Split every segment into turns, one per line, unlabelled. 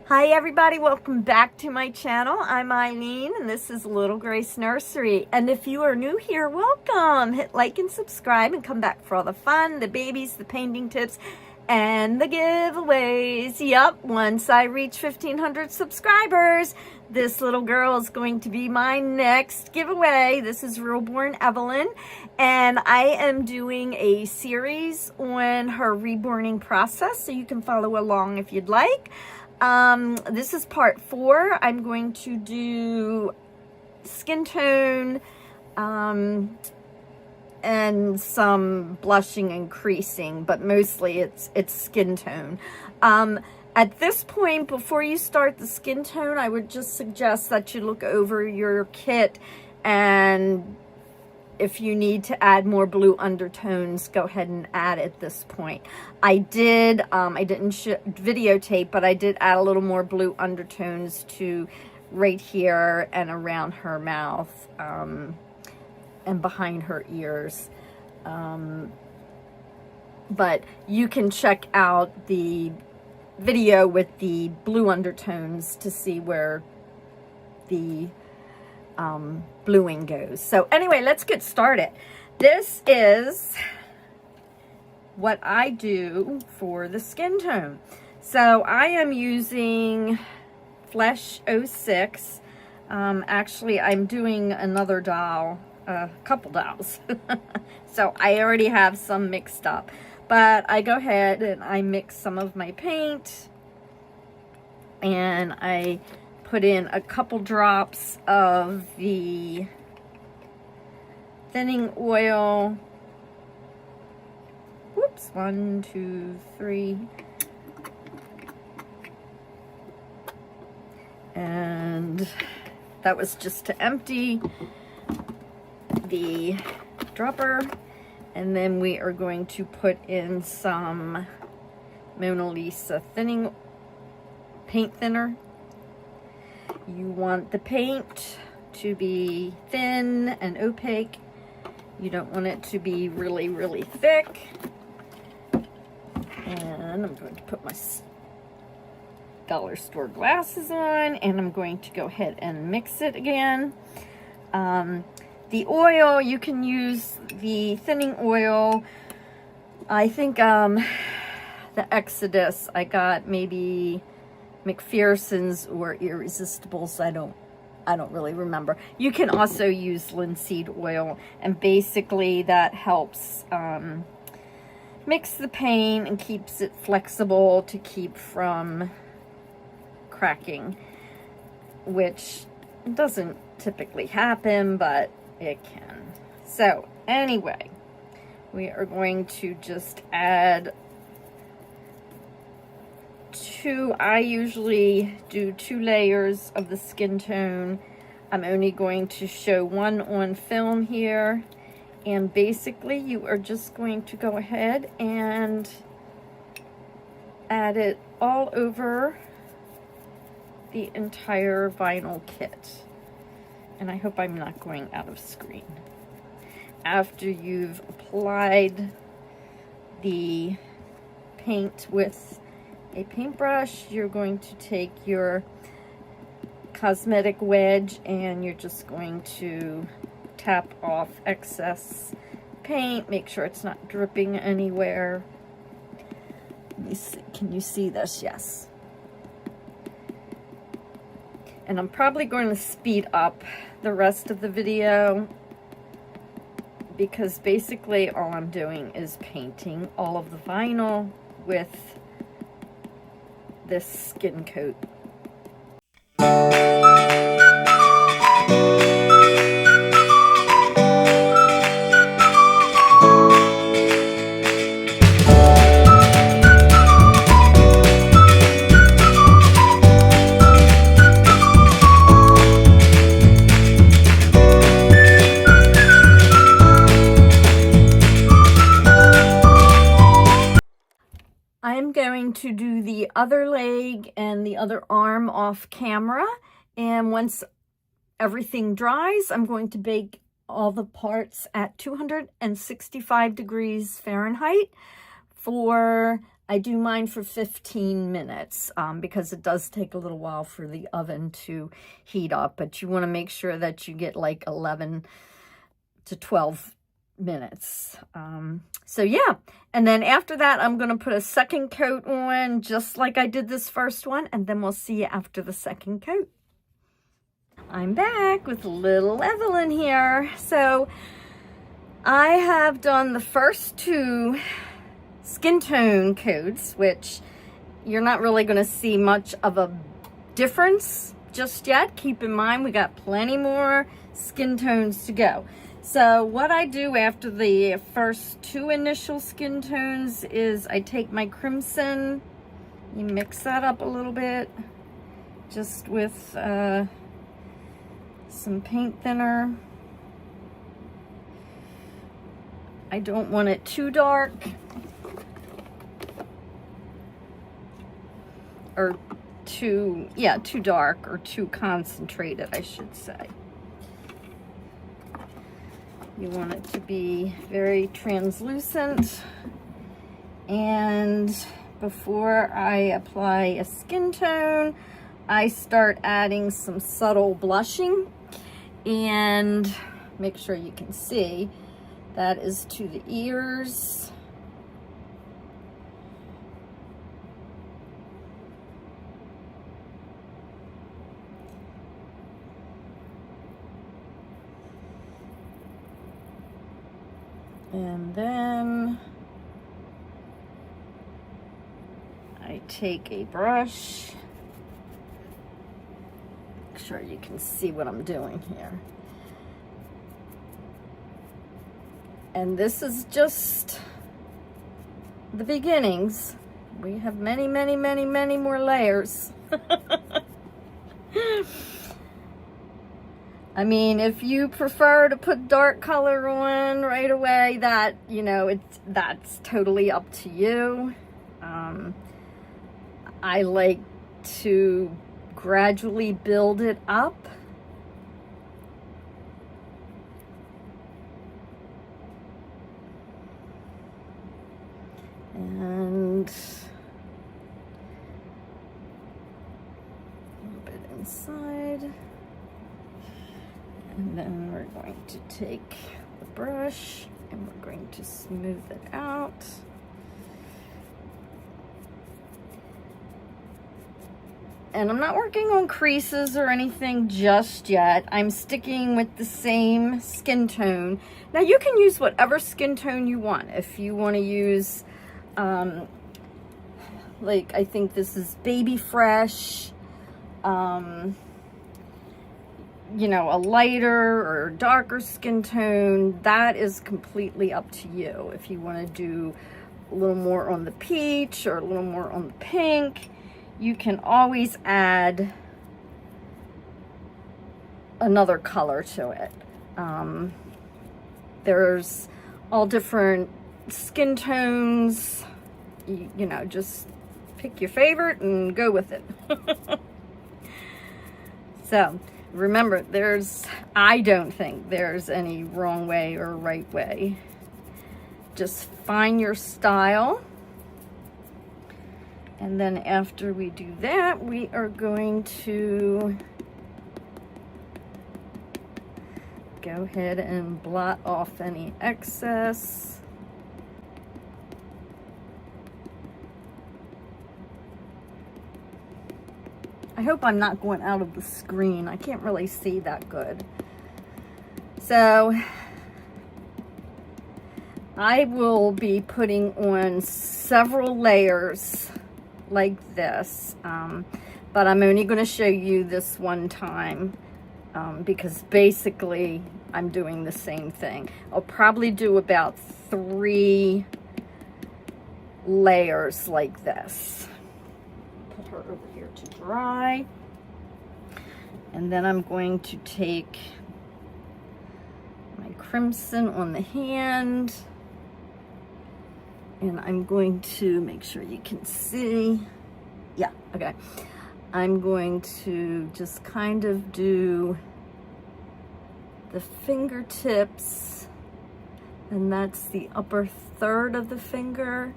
Hi everybody, welcome back to my channel. I'm Eileen and this is Little Grace Nursery. And if you are new here, welcome. Hit like and subscribe and come back for all the fun, the babies, the painting tips, and the giveaways. Yup, once I reach 1,500 subscribers, this little girl is going to be my next giveaway. This is Reborn Evelyn, and I am doing a series on her reborning process, so you can follow along if you'd like. This is part 4. I'm going to do skin tone, and some blushing and creasing, but mostly it's skin tone. At this point, before you start the skin tone, I would just suggest that you look over your kit, and if you need to add more blue undertones, go ahead and add at this point. I didn't videotape, but I did add a little more blue undertones to right here and around her mouth, and behind her ears. But you can check out the video with the blue undertones to see where the bluing goes. So anyway, let's get started. This is what I do for the skin tone. So I am using Flesh 06. Actually, I'm doing another doll, a couple dolls. So I already have some mixed up, but I go ahead and I mix some of my paint, and I put in a couple drops of the thinning oil. Whoops, 1, 2, 3. And that was just to empty the dropper. And then we are going to put in some Mona Lisa thinning paint thinner. You want the paint to be thin and opaque. You don't want it to be really, really thick. And I'm going to put my dollar store glasses on, and I'm going to go ahead and mix it again. The oil, you can use the thinning oil. I think the Exodus, I got maybe McPherson's or Irresistibles. I don't really remember. You can also use linseed oil, and basically that helps mix the paint and keeps it flexible to keep from cracking, which doesn't typically happen, but it can. So anyway, we are going to just add I usually do 2 layers of the skin tone. I'm only going to show one on film here, and basically you are just going to go ahead and add it all over the entire vinyl kit. And I hope I'm not going out of screen. After you've applied the paint with a paintbrush, you're going to take your cosmetic wedge and you're just going to tap off excess paint. Make sure it's not dripping anywhere. Let me see. Can you see this? Yes. And I'm probably going to speed up the rest of the video, because basically all I'm doing is painting all of the vinyl with this skin coat. I'm going to do the other leg and the other arm off camera, and once everything dries, I'm going to bake all the parts at 265 degrees Fahrenheit for I do mine for 15 minutes because it does take a little while for the oven to heat up, but you want to make sure that you get like 11 to 12 minutes. So yeah, and then after that, I'm going to put a second coat on just like I did this first one, and then we'll see you after the second coat. I'm back with little Evelyn here. So I have done the first 2 skin tone coats, which you're not really going to see much of a difference just yet. Keep in mind, we got plenty more skin tones to go. So what I do after the first 2 initial skin tones is I take my crimson, you mix that up a little bit, just with some paint thinner. I don't want it too dark or too dark or too concentrated, I should say. You want it to be very translucent. And before I apply a skin tone, I start adding some subtle blushing. And make sure you can see, that is to the ears. And then I take a brush. Make sure you can see what I'm doing here. And this is just the beginnings. We have many, many, many, many more layers. I mean, if you prefer to put dark color on right away, that, you know, that's totally up to you. I like to gradually build it up. And a little bit inside. And then we're going to take the brush and we're going to smooth it out. And I'm not working on creases or anything just yet. I'm sticking with the same skin tone. Now you can use whatever skin tone you want. If you want to use, like I think this is Baby Fresh, you know, a lighter or darker skin tone, that is completely up to you. If you want to do a little more on the peach or a little more on the pink, you can always add another color to it. There's all different skin tones. You know, just pick your favorite and go with it. So remember, I don't think there's any wrong way or right way. Just find your style. And then after we do that, we are going to go ahead and blot off any excess. I hope I'm not going out of the screen. I can't really see that good. So I will be putting on several layers like this, but I'm only going to show you this one time because basically I'm doing the same thing. I'll probably do about 3 layers like this. Put her over here to dry, and then I'm going to take my crimson on the hand, and I'm going to make sure you can see. Yeah, okay. I'm going to just kind of do the fingertips, and that's the upper third of the finger.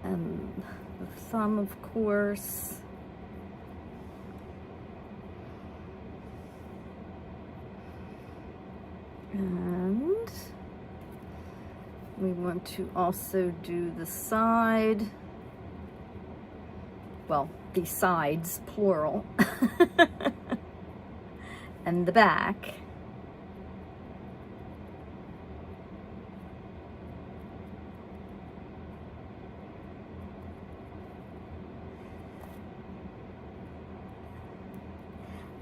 And the thumb, of course. And we want to also do the side, well, the sides, plural, and the back.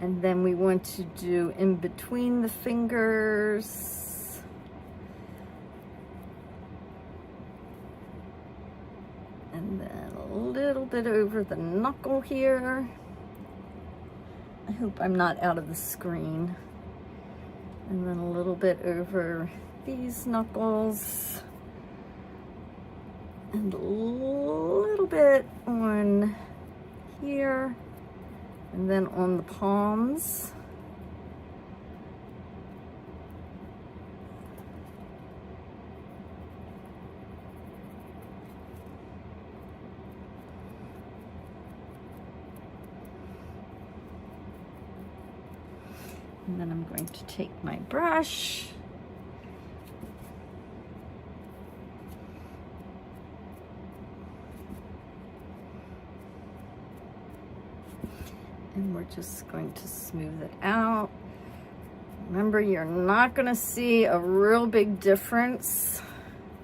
And then we want to do in between the fingers. And then a little bit over the knuckle here. I hope I'm not out of the screen. And then a little bit over these knuckles. And a little bit on here. And then on the palms. And then I'm going to take my brush. And we're just going to smooth it out. Remember, you're not going to see a real big difference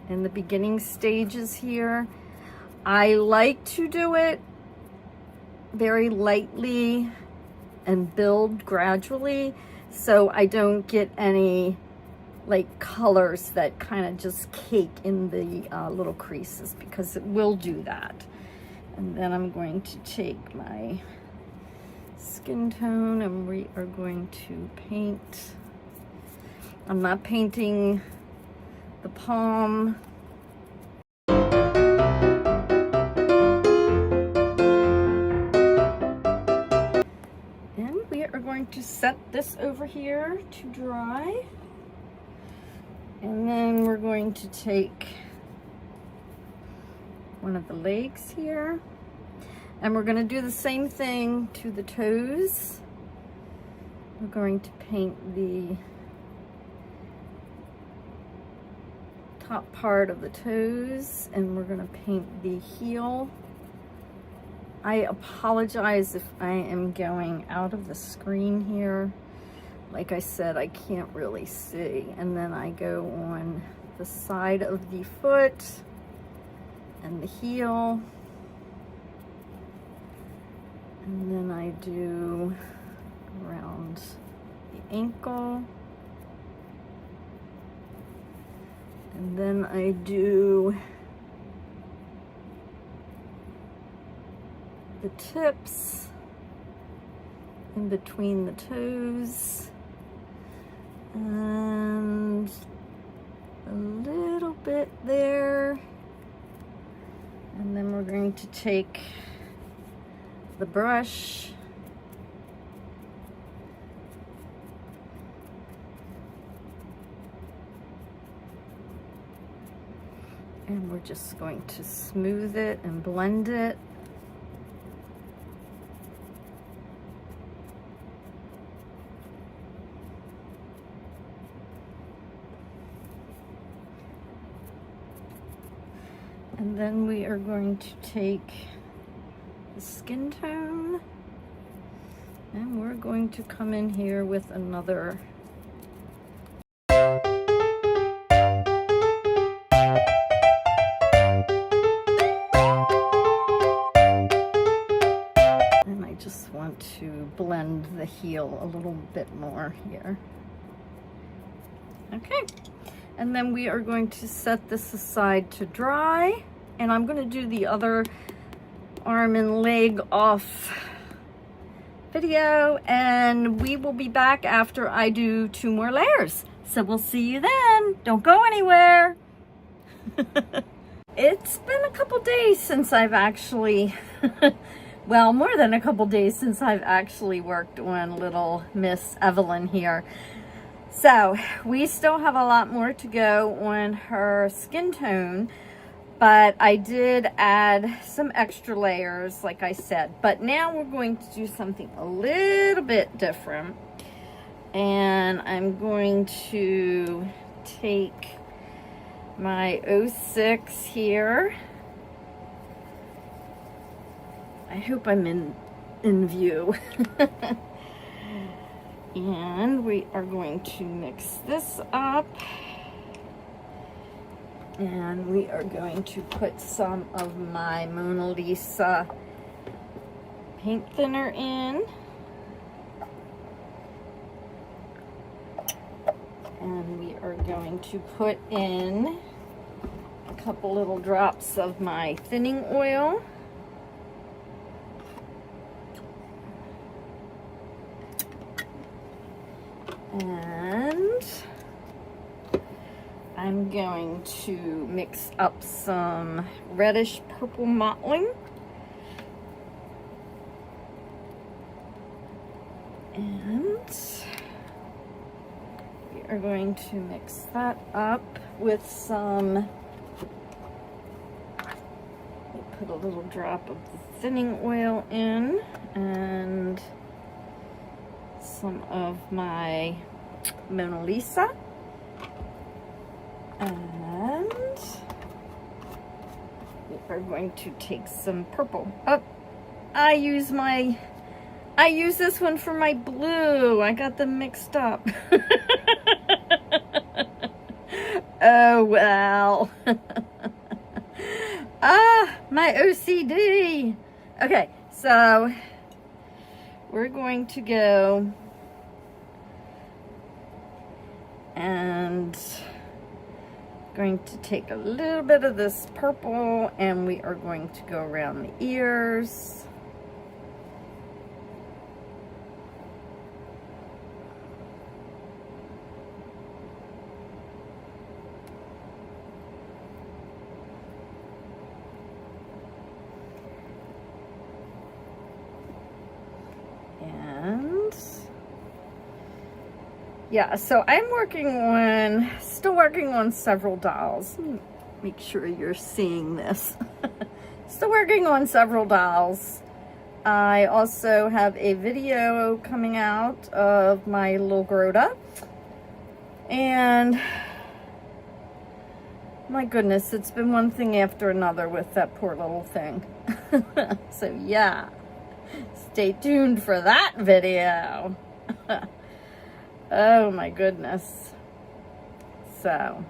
in the beginning stages here. I like to do it very lightly and build gradually, so I don't get any like colors that kind of just cake in the little creases, because it will do that. And then I'm going to take my skin tone and we are going to paint. I'm not painting the palm. And we are going to set this over here to dry. And then we're going to take one of the legs here. And we're going to do the same thing to the toes. We're going to paint the top part of the toes, and we're going to paint the heel. I apologize if I am going out of the screen here. Like I said, I can't really see. And then I go on the side of the foot and the heel. And then I do around the ankle. And then I do the tips in between the toes. And a little bit there. And then we're going to take the brush and we're just going to smooth it and blend it. And then we are going to take the skin tone and we're going to come in here with another and I just want to blend the heel a little bit more here. Okay, and then we are going to set this aside to dry, and I'm going to do the other arm and leg off video, and we will be back after I do 2 more layers. So we'll see you then. Don't go anywhere. It's been a couple days since I've actually, well, more than a couple days since I've actually worked on little Miss Evelyn here. So we still have a lot more to go on her skin tone. But I did add some extra layers, like I said. But now we're going to do something a little bit different. And I'm going to take my 06 here. I hope I'm in view. And we are going to mix this up. And we are going to put some of my Mona Lisa paint thinner in. And we are going to put in a couple little drops of my thinning oil. And I'm going to mix up some reddish purple mottling. And we are going to mix that up with some, put a little drop of the thinning oil in and some of my Mona Lisa. And we are going to take some purple. Oh, I use this one for my blue. I got them mixed up. Oh, well. My OCD. Okay, so we're going to go and going to take a little bit of this purple and we are going to go around the ears. Yeah, so I'm still working on several dolls. Make sure you're seeing this. Still working on several dolls. I also have a video coming out of my little Groda. And my goodness, it's been one thing after another with that poor little thing. So yeah, stay tuned for that video. Oh my goodness. So.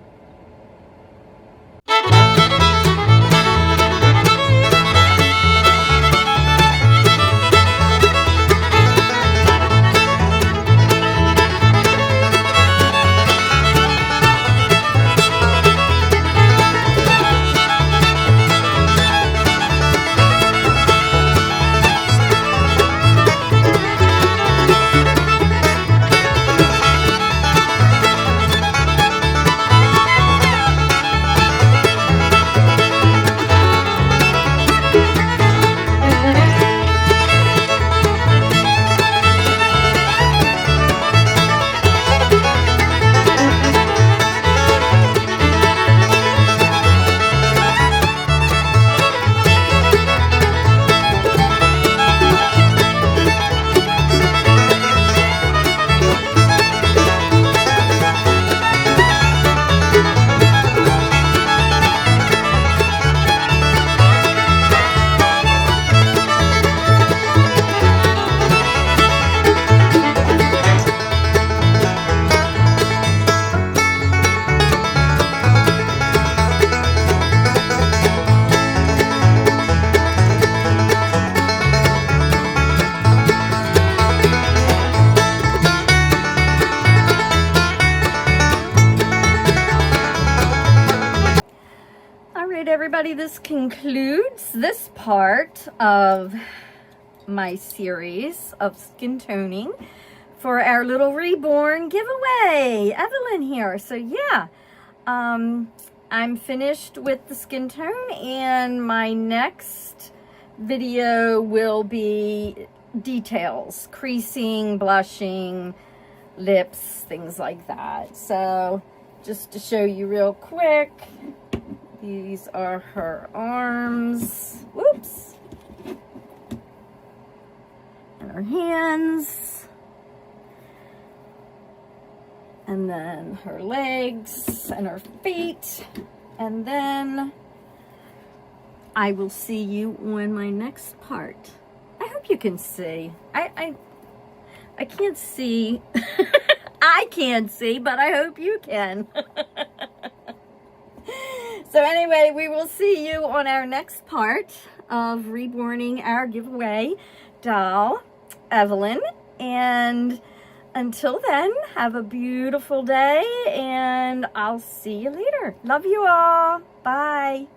Everybody, this concludes this part of my series of skin toning for our little Reborn giveaway. Evelyn here. So yeah, I'm finished with the skin tone, and my next video will be details, creasing, blushing, lips, things like that. So just to show you real quick, These are her arms. Whoops. And her hands. And then her legs and her feet. And then I will see you on my next part. I hope you can see. I can't see. I can't see, but I hope you can. So anyway, we will see you on our next part of reborning our giveaway doll, Evelyn. And until then, have a beautiful day, and I'll see you later. Love you all. Bye.